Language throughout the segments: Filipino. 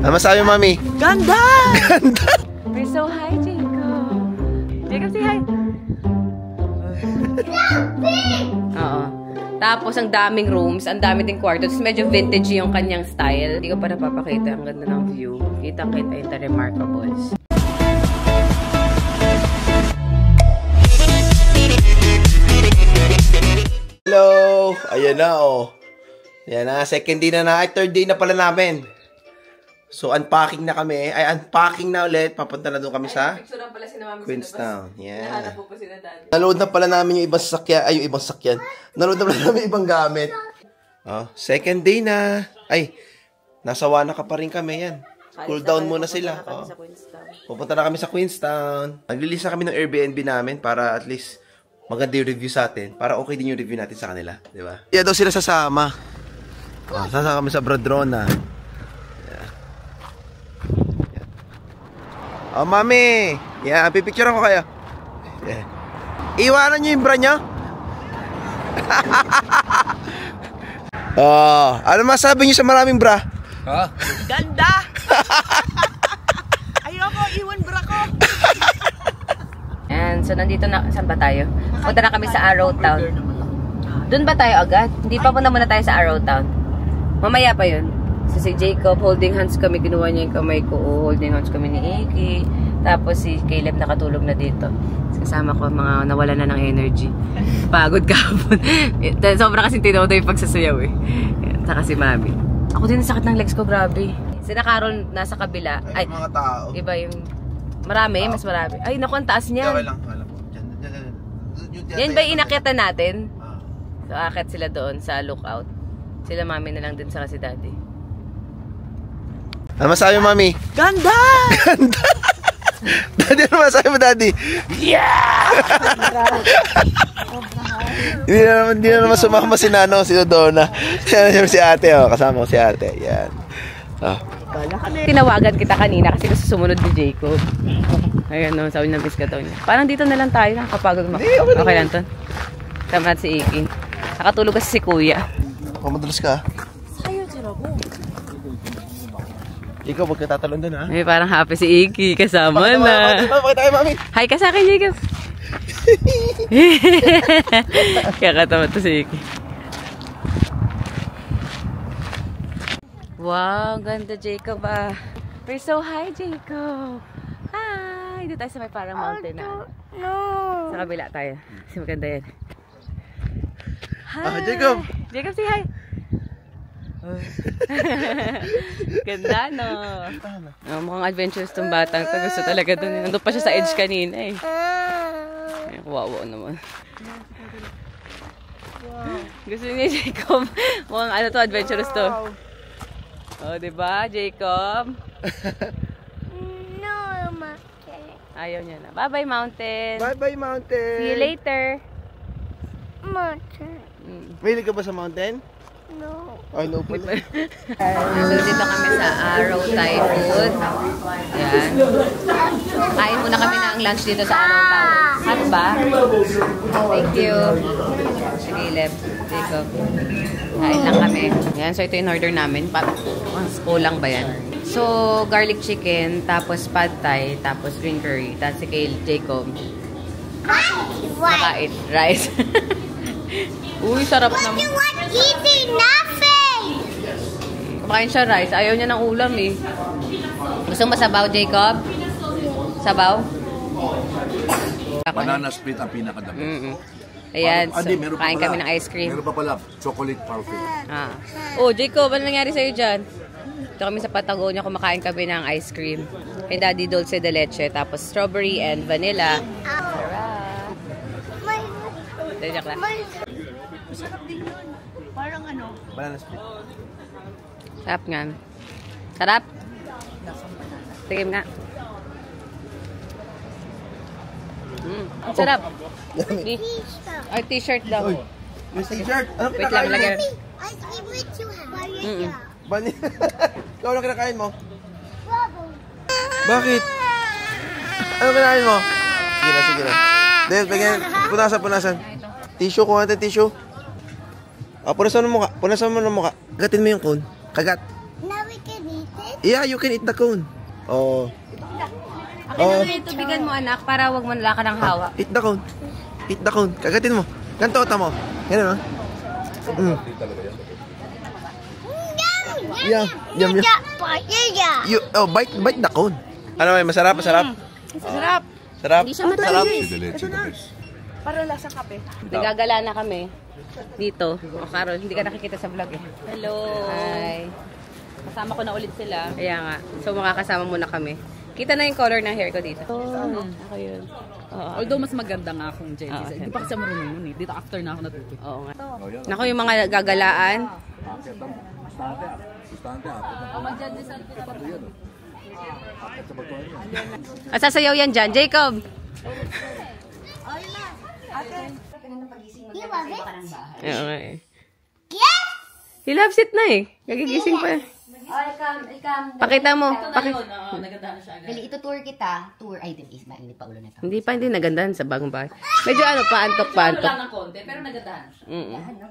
Ano masabi, Mami? Ganda! Ganda! We're so high, Jacob. Jacob, say hi. Oo. Tapos, ang daming rooms, ang dami ding kwarto. Tapos, medyo vintage yung kanyang style. Hindi ko pa napapakita. Ang ganda ng view. Kitang-kita yung The Remarkables. Hello! Ayan na, oh. Ayan na, second day na. Ay, third day na pala namin. So, unpacking na kami. Ay, unpacking na ulit. Papunta na doon kami sa Queenstown. Yeah. Naload na pala namin yung ibang sasakyan. Ay, yung ibang sasakyan. Naload na pala namin yung ibang gamit. Oh, second day na. Ay, nasawa na ka pa rin kami. Yan. Cool down muna sila. Oh. Pupunta na kami sa Queenstown. Naglilist na kami ng Airbnb namin para at least maganda yung review sa atin. Para okay din yung review natin sa kanila. Diba? Yeah, daw sila sasama. Oh, sasama kami sa Bradrona. Oh, Mami! Yeah, pipicturean ko kayo. Yeah. Iwanan nyo yung bra nyo? Oh, ano masabi nyo sa maraming bra? Ha? Ganda! Ayoko, iwan bra ko! And so, nandito na, saan ba tayo? Punta na kami sa Arrowtown. Doon ba tayo agad? Hindi pa punta muna tayo sa Arrowtown. Mamaya pa yun. So, si Jacob, holding hands kami, kinuha niya yung kamay ko, holding hands kami ni Iki. Tapos si Caleb nakatulog na dito. Kasama ko, mga nawala na ng energy. Pagod kahapon. Sobra kasi tinodo yung pagsasayaw eh. Saka si Mami. Ako din sakit ng legs ko, grabe. Sina Carol nasa kabila. Ay, mga tao. Iba yung marami, mas marami. Ay, naku, ang taas niyan. Okay lang. Yan ba yung inakyatan natin? So, akit sila doon sa lookout. Sila Mami na lang din sa kasi Daddy. Ano masabi, Mami? Ganda! Ganda! Daddy, ano masabi mo, Daddy? Yeah! Hindi na naman sumama si Nano, si Dodona. Yan si ate, oh. Kasama ko si ate. Yan. Oh. Tinawagan kita kanina kasi gusto sumunod ni Jacob. Ayun, no, sabi ng piskato niya. Parang dito na lang tayo, nakakapagod mo. Okay lang to. Tama natin si Iki. Nakatulog kasi si Kuya. Pamadulas ka. Ikaw, huwag ka tatalon dun, ha? May parang happy si Iki. Kasama na. Bakit tayo, Mami? Hi ka sa akin, Jacob. Kakatawa to si Iki. Wow, ganda, Jacob, ah. We're so high, Jacob. Hi! Dito tayo sa may parang mountain na. No. Sa kabila tayo. Kasi maganda yan. Hi! Ah, Jacob! Jacob, say hi! Ganda, no? Oh, mukhang adventurous tong batang to. Gusto talaga dun. Nandun pa siya sa edge kanina eh. Wow naman. Gusto niya, Jacob. Mukhang ano to, adventurous to. Oh, diba, Jacob? No, mountain. Ayaw niya na. Bye-bye, mountain. Bye-bye, mountain. See you later. Mountain. Mahilig ka ba sa mountain? No. Ay, no pala. So, dito kami sa Arrow Thai Food. Yan. Kain muna kami ng lunch dito sa Arrow Town. Hot ba? Thank you. Caleb, Jacob. Kain lang kami. Yan. So, ito yung order namin. Kulang ba yan? So, garlic chicken, tapos pad thai, tapos green curry. Tapos si Jacob. Nakain. Rice. Uy, sarap naman. You want eating nothing. Kumakain siya rice. Ayaw niya ng ulam eh. Gusto mo sabaw, Jacob? Sabaw? Banana split ang pinakadami. Ayan, so, kain kami ng ice cream. Meron pa pala, chocolate parfait. Ah. Oh, Jacob, ano nangyari sa'yo dyan? Ito kami sa Patagonia, kumakain kami ng ice cream. Kay Daddy Dulce de Leche, tapos strawberry and vanilla. Sarap. Dadyak lang. Masarap din yun. Parang ano? Banana split. Sarap nga. Sarap? Tigim nga. Sarap. Ay, t-shirt daw. Yung t-shirt? Anong Wait lang, lagyan. I give it to her. Bani? Ikaw na kinakain mo? Bakit? Ano kinakain mo? Sige na. Dahil, punasan. Tissue, kuha natin tissue. Punasan mo ng mukha. Kagatin mo yung cone. Kagat. Now we can eat it? Yeah, you can eat the cone. Oh. Okay na yung tubigan mo, anak, para wag mo nala ka ng hawak. Eat the cone. Eat the cone. Kagatin mo. Ganto mo. Ganun, no? Yeah. Yum, yum. Oh, bite the cone. Ano may masarap? Sarap. Sarap. Hindi siya masarap. Para lasang kape. Nagagala na kami. Dito. O, Carol, hindi ka nakikita sa vlog eh. Hello. Hi. Kasama ko na ulit sila. Kaya nga. So, makakasama muna kami. Kita na yung color ng hair ko dito. Ako yun. Although mas maganda nga akong Jenny. Oo, Hindi pa kasi marunong nun eh. Dito after na ako natuto. Oo nga. Naku, yung mga gagalaan. Sasayaw yan dyan. Jacob! You love it? Oo nga eh. Yes! He loves it na eh. Gagigising pa. Pakita mo. Naganda na siya agad. Dali, ito tour kita. Tour, ay, din is mainit pa ulo na ito. Hindi nagandahan sa bagong bahay. Medyo ano, paantok-paantok. lang ng konti, pero nagandahan na siya.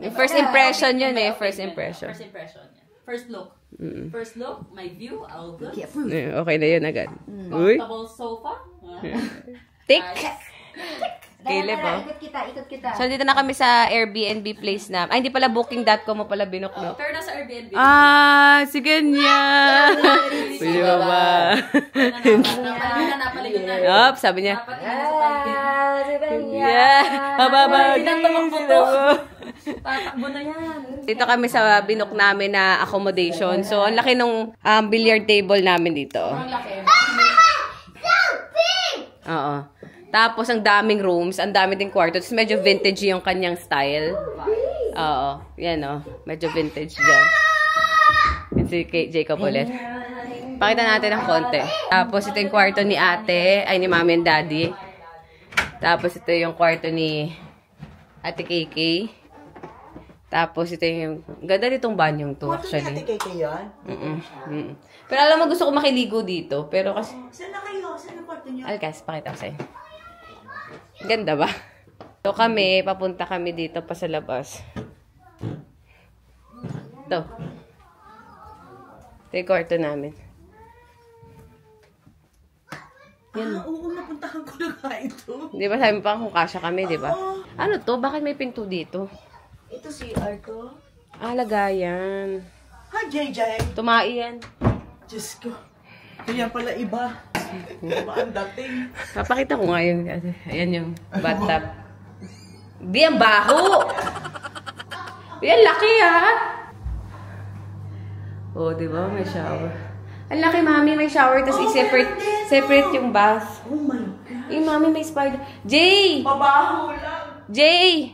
Yung first impression yun eh. First impression. First impression niya. First look. First look, my view, all good. Okay na yun agad. Uy. Comfortable sofa. Tick! Kilip oh. Ikot kita. So, dito na kami sa Airbnb place na. Ay, hindi pala booking.com mo pala binukno. Pero nasa Airbnb. Si ganyan. Pwede ba ba? Napaligon na. Yup, sabi niya. Yeah. Bababagin. Tatakbo na yan. Dito kami sa binook namin na accommodation. So, ang laki nung billiard table namin dito. Ang laki. Oo. Tapos, ang daming rooms, ang dami ding kwarto. Tapos, medyo vintage yung kanyang style. Oo. Yan, oh. Medyo vintage dyan. Yan si Jacob ulit. Pakita natin ng konti. Tapos, ito yung kwarto ni ate, ay ni mami and daddy. Tapos, ito yung kwarto ni ate KK. Tapos, ito yung... Ganda nitong banyong to, actually. Ate KK yan? Pero alam mo, gusto ko makiligo dito. Pero kasi... Saan na kayo? Saan ang kwarto niyo? Alkas, pakita ko sa'yo. Ganda ba? So kami, papunta kami dito pa sa labas. Ito. Ito yung kwarto namin. Yan. Oo, napuntahan ko na nga ito. Di ba sabi pa kung kasya kami, di ba? Ano to? Bakit may pinto dito? Ito CR ko. Lagayan. Ha, JJ? Tumai yan. Diyos ko. Kaya pala iba. Iba ang dating. Papakita ko nga yun. Ayan yung bathtub. Di, ang baho! Yan, laki ha! Oh, di ba? May shower. Ang laki, mami. May shower. Tapos separate yung bath. Oh my God. Mami, may spider. Jay! Pabaho lang. Jay!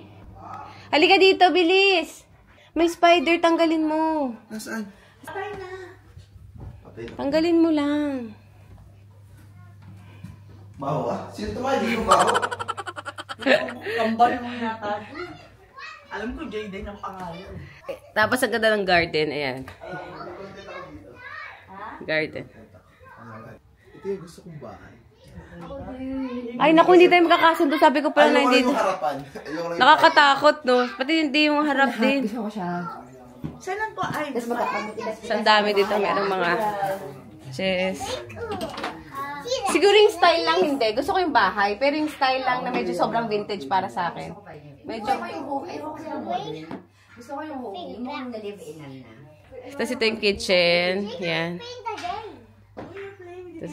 Halika dito, bilis! May spider, tanggalin mo. Nasaan? Patay na. Tanggalin mo lang. Baho ah. Sino tumayo? Hindi yung baho. Kambal mo yata. Alam ko, JJ ng pangalan. Tapos ang ganda ng garden. Ayan. Garden. Ito yung gusto kong bahay. Ay, naku, hindi tayo magkakasundo. Sabi ko pala na Ayoko hindi. lang yung harapan. Ayoko lang yung Nakakatakot, no? Pati hindi yung harap din. Gusto ko siya. Saan ang ko? Ay, Tapos magkakamitas. Ang dami dito. Merong mga chess. Siguro yung style lang hindi. Gusto ko yung bahay. Pero yung style lang na medyo sobrang vintage para sa akin. Medyo. Gusto ko yung home. Yung home na live-in na. Tapos ito yung kitchen. Yan. Playing the game. Tapos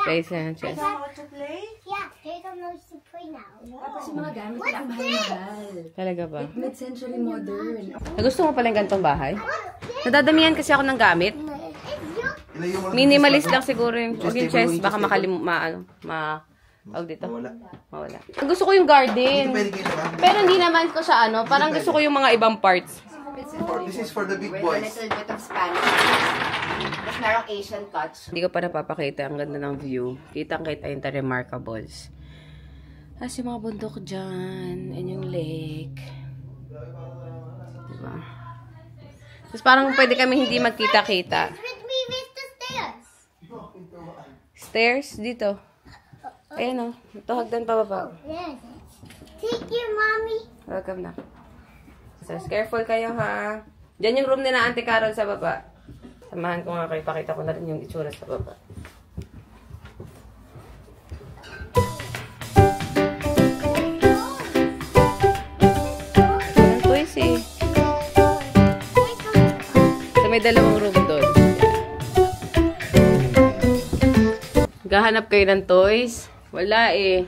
place na chess. want to play? Yeah, Jacob knows to play now. Tapos yung mga gamit nila ang mahal-mahal. Talaga ba? Mid-century modern. Gusto mo pala yung gantong bahay? Nadadamihan kasi ako ng gamit. Ilayo mo lang Minimalist yung lang siguro yung chess. Baka tawag dito. Wala. Mawala. Gusto ko yung garden. Pwede kayo sa Pero hindi naman ko siya ano. Parang gusto ko yung mga ibang parts. This is for the big With a boys. little bit of Spanish. Tapos merong Asian touch. Hindi ko pa napapakita. Ang ganda ng view. Kitang-kita yung remarkables. Tapos yung mga bundok dyan. And yung lake. Diba? Tapos parang pwede kami hindi magkita-kita. With me, with the stairs. Stairs? Dito. Ayan o. Ito hagdan pa baba. Yes. Take your mommy. Welcome na. So, careful kayo ha. Diyan yung room nila Auntie Carol sa baba. Sa Samahan ko nga kayo. Pakita ko na rin yung itsura sa baba. Ang toys eh. So, may dalawang room doon. Gahanap kayo ng toys? Wala eh.